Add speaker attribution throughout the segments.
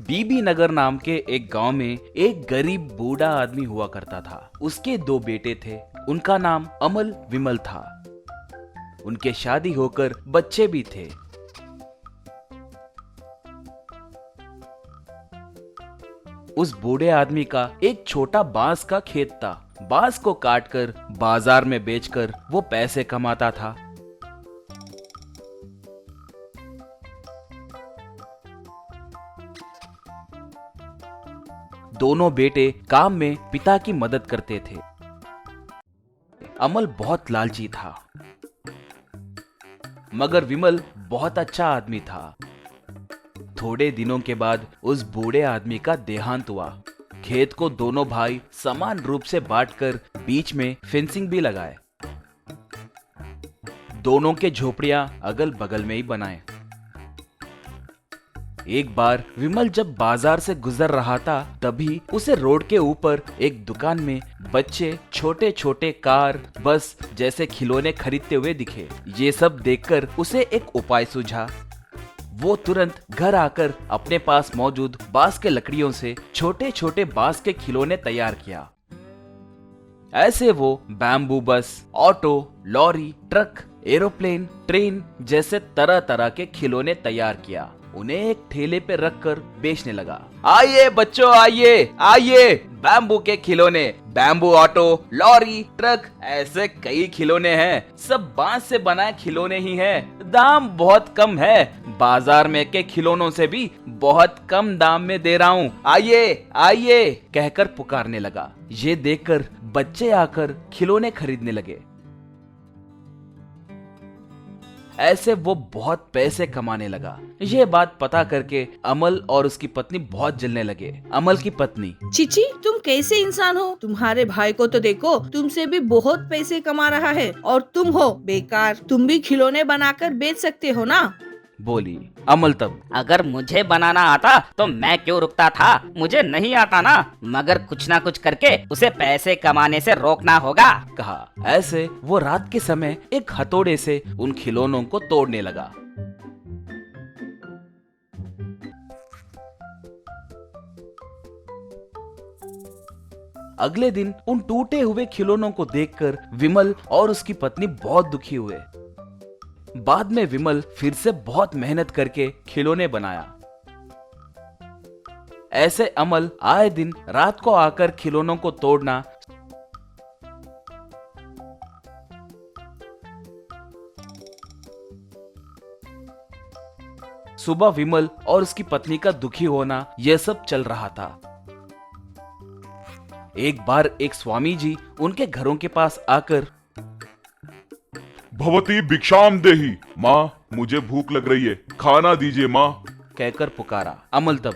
Speaker 1: बीबी नगर नाम के एक गांव में एक गरीब बूढ़ा आदमी हुआ करता था। उसके दो बेटे थे। उनका नाम अमल विमल था। उनके शादी होकर बच्चे भी थे। उस बूढ़े आदमी का एक छोटा बांस का खेत था। बांस को काटकर बाजार में बेचकर वो पैसे कमाता था। दोनों बेटे काम में पिता की मदद करते थे। अमल बहुत लालची था, मगर विमल बहुत अच्छा आदमी था। थोड़े दिनों के बाद उस बूढ़े आदमी का देहांत हुआ। खेत को दोनों भाई समान रूप से बांटकर बीच में फेंसिंग भी लगाए। दोनों के झोपड़ियां अगल बगल में ही बनाए। एक बार विमल जब बाजार से गुजर रहा था, तभी उसे रोड के ऊपर एक दुकान में बच्चे छोटे छोटे कार, बस जैसे खिलौने खरीदते हुए दिखे। ये सब देखकर उसे एक उपाय सूझा। वो तुरंत घर आकर अपने पास मौजूद बांस के लकड़ियों से छोटे छोटे बांस के खिलौने तैयार किया। ऐसे वो bamboo bus, auto, lorry, truck, aeroplane, train जैसे तरह तरह के खिलौने तैयार किया। उन्हें एक ठेले पे रखकर बेचने लगा। आइए बच्चों, आइए आइए, बैम्बू के खिलौने, बैम्बू ऑटो, लॉरी, ट्रक, ऐसे कई खिलौने हैं। सब बांस से बनाए खिलौने ही हैं। दाम बहुत कम है। बाजार में के खिलौनों से भी बहुत कम दाम में दे रहा हूँ। आइए आइए कहकर पुकारने लगा। ये देखकर बच्चे आकर खिलौने खरीदने लगे। ऐसे वो बहुत पैसे कमाने लगा। ये बात पता करके अमल और उसकी पत्नी बहुत जलने लगे। अमल की पत्नी,
Speaker 2: चीची, तुम कैसे इंसान हो? तुम्हारे भाई को तो देखो, तुमसे भी बहुत पैसे कमा रहा है और तुम हो बेकार। तुम भी खिलौने बनाकर बेच सकते हो ना?
Speaker 1: बोली। अमल तब,
Speaker 3: अगर मुझे बनाना आता तो मैं क्यों रुकता था? मुझे नहीं आता ना, मगर कुछ ना कुछ करके उसे पैसे कमाने से रोकना होगा,
Speaker 1: कहा। ऐसे वो रात के समय एक हथौड़े से उन खिलौनों को तोड़ने लगा। अगले दिन उन टूटे हुए खिलौनों को देखकर विमल और उसकी पत्नी बहुत दुखी हुए। बाद में विमल फिर से बहुत मेहनत करके खिलौने बनाया। ऐसे अमल आए दिन रात को आकर खिलौनों को तोड़ना, सुबह विमल और उसकी पत्नी का दुखी होना, यह सब चल रहा था। एक बार एक स्वामी जी उनके घरों के पास आकर,
Speaker 4: भवती भिक्षाम देही, माँ मुझे भूख लग रही है, खाना दीजिए माँ,
Speaker 1: कहकर पुकारा। अमल तब,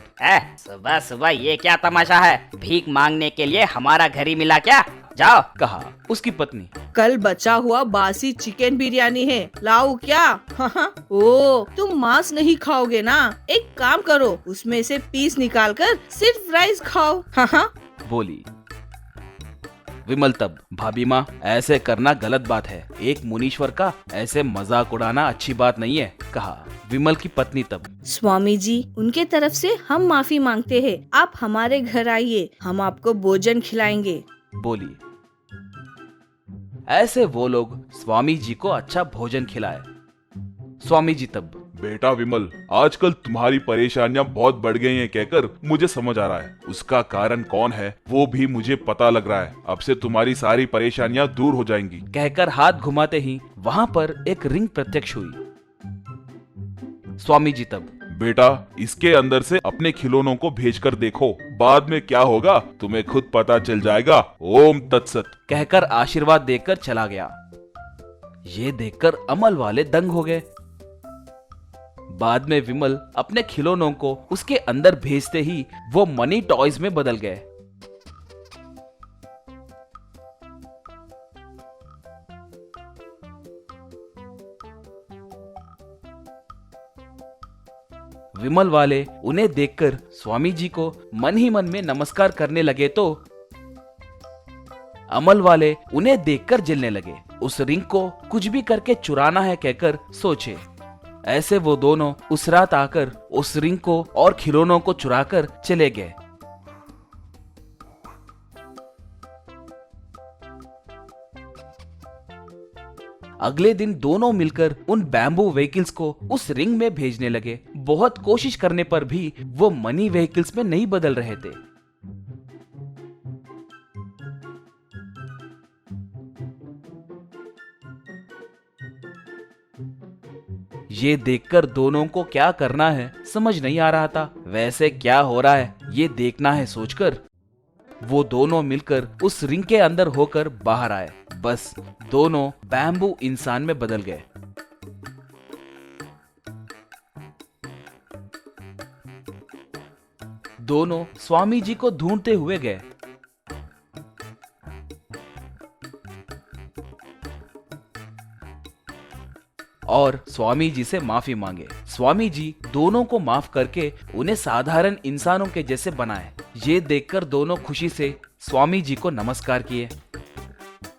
Speaker 3: सुबह सुबह ये क्या तमाशा है? भीख मांगने के लिए हमारा घर ही मिला क्या? जाओ,
Speaker 1: कहा। उसकी पत्नी,
Speaker 2: कल बचा हुआ बासी चिकन बिरयानी है, लाओ क्या? ओ, तुम मांस नहीं खाओगे ना? एक काम करो, उसमें से पीस निकाल कर सिर्फ राइस खाओ।
Speaker 1: बोली। विमल तब, भाभी माँ, ऐसे करना गलत बात है। एक मुनीश्वर का ऐसे मजाक उड़ाना अच्छी बात नहीं है, कहा। विमल की पत्नी तब,
Speaker 2: स्वामी जी, उनके तरफ से हम माफी मांगते हैं। आप हमारे घर आइए, हम आपको भोजन खिलाएंगे,
Speaker 1: बोली। ऐसे वो लोग स्वामी जी को अच्छा भोजन खिलाए। स्वामी जी तब,
Speaker 4: बेटा विमल, आजकल तुम्हारी परेशानियां बहुत बढ़ गई हैं कहकर मुझे समझ आ रहा है। उसका कारण कौन है वो भी मुझे पता लग रहा है। अब से तुम्हारी सारी परेशानियां दूर हो जाएंगी,
Speaker 1: कहकर हाथ घुमाते ही वहां पर एक रिंग प्रत्यक्ष हुई। स्वामी जी तब,
Speaker 4: बेटा इसके अंदर से अपने खिलौनों को भेजकर देखो, बाद में क्या होगा तुम्हें खुद पता चल जाएगा। ओम तत्सत,
Speaker 1: कहकर आशीर्वाद देकर चला गया। ये देखकर अमल वाले दंग हो गए। बाद में विमल अपने खिलौनों को उसके अंदर भेजते ही वो मनी टॉयज में बदल गए। विमल वाले उन्हें देखकर स्वामी जी को मन ही मन में नमस्कार करने लगे तो अमल वाले उन्हें देखकर जलने लगे। उस रिंग को कुछ भी करके चुराना है कहकर सोचे। ऐसे वो दोनों उस रात आकर उस रिंग को और खिलौनों को चुराकर चले गए। अगले दिन दोनों मिलकर उन बैम्बू व्हीकल्स को उस रिंग में भेजने लगे। बहुत कोशिश करने पर भी वो मनी व्हीकल्स में नहीं बदल रहे थे। ये देखकर दोनों को क्या करना है समझ नहीं आ रहा था। वैसे क्या हो रहा है ये देखना है सोचकर वो दोनों मिलकर उस रिंग के अंदर होकर बाहर आए। बस दोनों बैम्बू इंसान में बदल गए। दोनों स्वामी जी को ढूंढते हुए गए। और स्वामी जी से माफी मांगे। स्वामी जी दोनों को माफ करके उन्हें साधारण इंसानों के जैसे बनाए। ये देखकर दोनों खुशी से स्वामी जी को नमस्कार किए।